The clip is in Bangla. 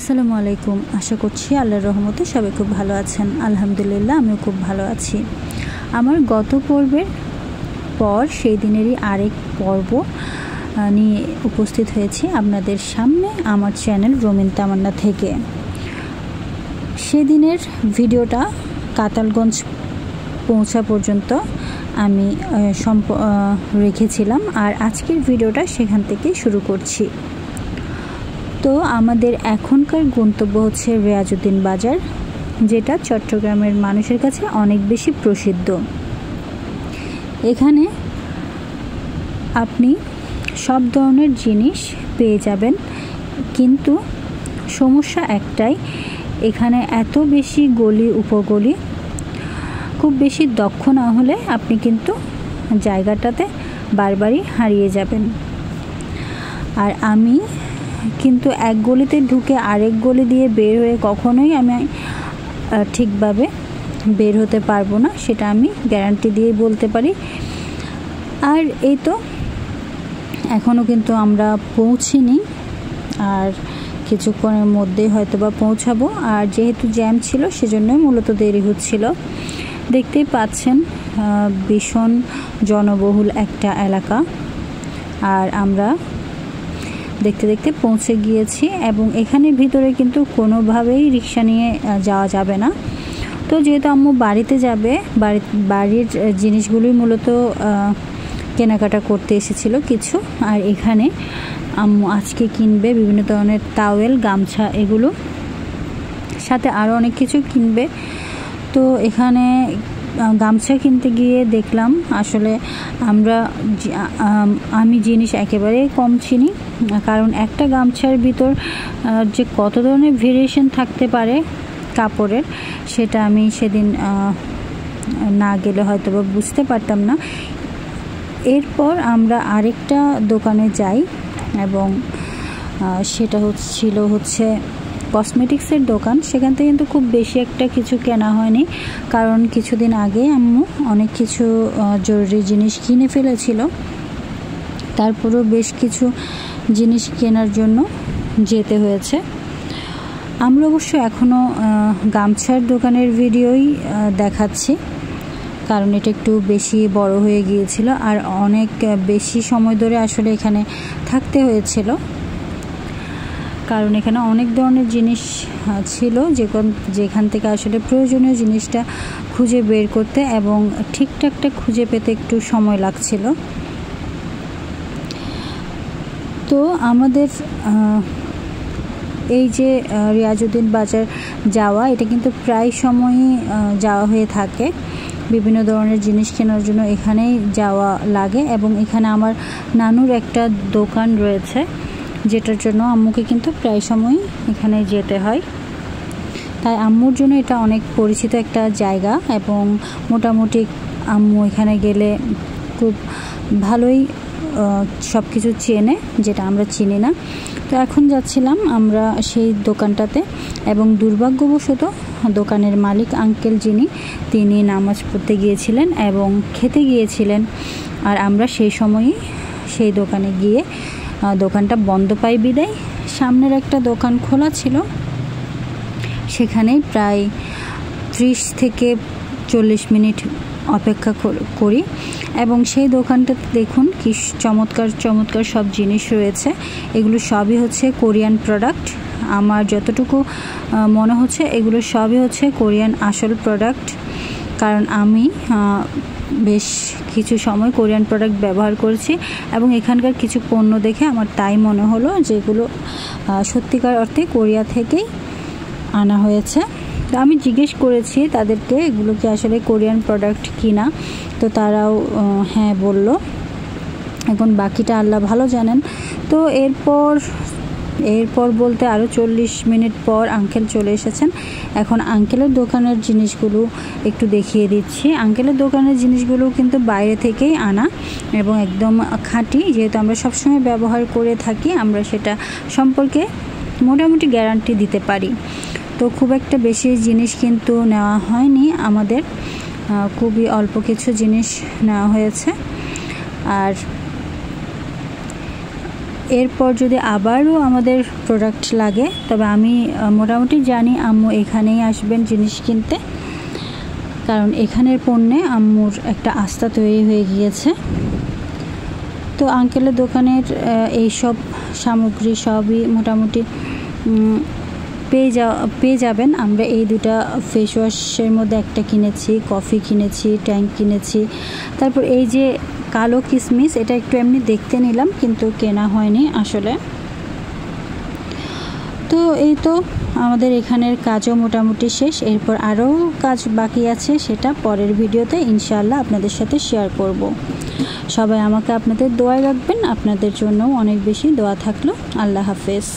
আসসালামু আলাইকুম। আশা করছি আল্লাহর রহমতে সবাই খুব ভালো আছেন। আলহামদুলিল্লাহ আমিও খুব ভালো আছি। আমার গত পর্বের পর সেই দিনেরই আরেক পর্ব নিয়ে উপস্থিত হয়েছি আপনাদের সামনে আমার চ্যানেল রোমিন তামান্না থেকে। সেদিনের ভিডিওটা কাতালগঞ্জ পৌঁছা পর্যন্ত আমি রেখেছিলাম, আর আজকের ভিডিওটা সেখান থেকে শুরু করছি। তো আমাদের এখনকার গন্তব্য হচ্ছে রিয়াজউদ্দিন বাজার, যেটা চট্টগ্রামের মানুষের কাছে অনেক বেশি প্রসিদ্ধ। এখানে আপনি সব ধরনের জিনিস পেয়ে যাবেন, কিন্তু সমস্যা একটাই, এখানে এত বেশি গলি উপগলি, খুব বেশি দক্ষ না হলে আপনি কিন্তু জায়গাটাতে বারবারই হারিয়ে যাবেন। আর আমি কিন্তু এক গলিতে ঢুকে আরেক গলি দিয়ে বের হয়ে কখনোই আমি ঠিকভাবে বের হতে পারবো না, সেটা আমি গ্যারান্টি দিয়ে বলতে পারি। আর এই তো এখনও কিন্তু আমরা পৌঁছিনি, আর কিছুক্ষণের মধ্যেই হয়তো বা পৌঁছাবো। আর যেহেতু জ্যাম ছিল সেজন্যই মূলত দেরি হচ্ছিল। দেখতেই পাচ্ছেন ভীষণ জনবহুল একটা এলাকা, আর আমরা দেখতে দেখতে পৌঁছে গিয়েছি। এবং এখানে ভিতরে কিন্তু কোনোভাবেই রিক্সা নিয়ে যাওয়া যাবে না। তো যেহেতু আম্মু বাড়িতে যাবে, বাড়ির জিনিসগুলোই মূলত কেনাকাটা করতে এসেছিল কিছু। আর এখানে আম্মু আজকে কিনবে বিভিন্ন ধরনের টাওয়েল, গামছা, এগুলো সাথে আরও অনেক কিছু কিনবে। তো এখানে গামছা কিনতে গিয়ে দেখলাম আসলে আমি জিনিস একেবারে কম চিনি, কারণ একটা গামছার ভিতর যে কত ধরনের ভেরিয়েশন থাকতে পারে কাপড়ের, সেটা আমি সেদিন না গেলে হয়তো বা বুঝতে পারতাম না। এরপর আমরা আরেকটা দোকানে যাই, এবং সেটা হচ্ছে কসমেটিক্সের দোকান। সেখান থেকে কিন্তু খুব বেশি একটা কিছু কেনা হয়নি, কারণ কিছুদিন আগে আম্মু অনেক কিছু জরুরি জিনিস কিনে ফেলেছিল। তারপরেও বেশ কিছু জিনিস কেনার জন্য যেতে হয়েছে। আমরা অবশ্য এখনও গামছার দোকানের ভিডিওই দেখাচ্ছি, কারণ এটা একটু বেশি বড় হয়ে গিয়েছিল আর অনেক বেশি সময় ধরে আসলে এখানে থাকতে হয়েছিল, কারণ এখানে অনেক ধরনের জিনিস ছিল যেখান থেকে আসলে প্রয়োজনীয় জিনিসটা খুঁজে বের করতে এবং ঠিকঠাকটা খুঁজে পেতে একটু সময় লাগছিল। তো আমাদের এই যে রিয়াজউদ্দিন বাজার যাওয়া, এটা কিন্তু প্রায় সময়ই যাওয়া হয়ে থাকে। বিভিন্ন ধরনের জিনিস কেনার জন্য এখানেই যাওয়া লাগে, এবং এখানে আমার নানুর একটা দোকান রয়েছে, যেটার জন্য আম্মুকে কিন্তু প্রায় সময়ই এখানে যেতে হয়। তাই আম্মুর জন্য এটা অনেক পরিচিত একটা জায়গা, এবং মোটামুটি আম্মু এখানে গেলে খুব ভালোই সব কিছু চেনে, যেটা আমরা চিনি না। তো এখন যাচ্ছিলাম আমরা সেই দোকানটাতে, এবং দুর্ভাগ্যবশত দোকানের মালিক আঙ্কেল তিনি নামাজ পড়তে গিয়েছিলেন এবং খেতে গিয়েছিলেন। আর আমরা সেই সময়ই সেই দোকানে গিয়ে দোকানটা বন্ধ পাই বিদায় সামনের একটা দোকান খোলা ছিল, সেখানেই প্রায় 30 থেকে 40 মিনিট অপেক্ষা করি। এবং সেই দোকানটাতে দেখুন কি চমৎকার চমৎকার সব জিনিস রয়েছে। এগুলো সবই হচ্ছে কোরিয়ান প্রোডাক্ট। আমার যতটুকু মনে হচ্ছে এগুলো সবই হচ্ছে কোরিয়ান আসল প্রোডাক্ট, কারণ আমি বেশ কিছু সময় কোরিয়ান প্রোডাক্ট ব্যবহার করেছি, এবং এখানকার কিছু পণ্য দেখে আমার তাই মনে হলো যে এগুলো সত্যিকার অর্থে কোরিয়া থেকেই আনা হয়েছে। তো আমি জিজ্ঞেস করেছি তাদেরকে এগুলো কি আসলে কোরিয়ান প্রোডাক্ট কিনা, তো তারাও হ্যাঁ বলল। এখন বাকিটা আল্লাহ ভালো জানেন। তো এরপর বলতে আরও 40 মিনিট পর আঙ্কেল চলে এসেছেন। এখন আঙ্কেলের দোকানের জিনিসগুলো একটু দেখিয়ে দিচ্ছি। আঙ্কেলের দোকানের জিনিসগুলো কিন্তু বাইরে থেকেই আনা এবং একদম খাঁটি, যেহেতু আমরা সবসময় ব্যবহার করে থাকি, আমরা সেটা সম্পর্কে মোটামুটি গ্যারান্টি দিতে পারি। তো খুব একটা বেশি জিনিস কিন্তু নেওয়া হয়নি আমাদের, খুবই অল্প কিছু জিনিস নেওয়া হয়েছে। আর এরপর যদি আবারও আমাদের প্রোডাক্ট লাগে তবে আমি মোটামুটি জানি আম্মু এখানেই আসবেন জিনিস কিনতে, কারণ এখানের পণ্যে আম্মুর একটা আস্থা তৈরি হয়ে গিয়েছে। তো আঙ্কেলের দোকানের এই সব সামগ্রী সবই মোটামুটি পেয়ে যাবেন। আমরা এই দুটা ফেস ওয়াশের মধ্যে একটা কিনেছি, কফি কিনেছি, ট্যাঙ্ক কিনেছি। তারপর এই যে কালো কিশমিশ, এটা একটু এমনি দেখতে নিলাম কিন্তু কেনা হয়নি আসলে। তো এই তো আমাদের এখানের কাজও মোটামুটি শেষ। এরপর আরও কাজ বাকি আছে, সেটা পরের ভিডিওতে ইনশাআল্লাহ আপনাদের সাথে শেয়ার করব। সবাই আমাকে আপনাদের দোয়ায় রাখবেন, আপনাদের জন্য অনেক বেশি দোয়া থাকলো। আল্লাহ হাফেজ।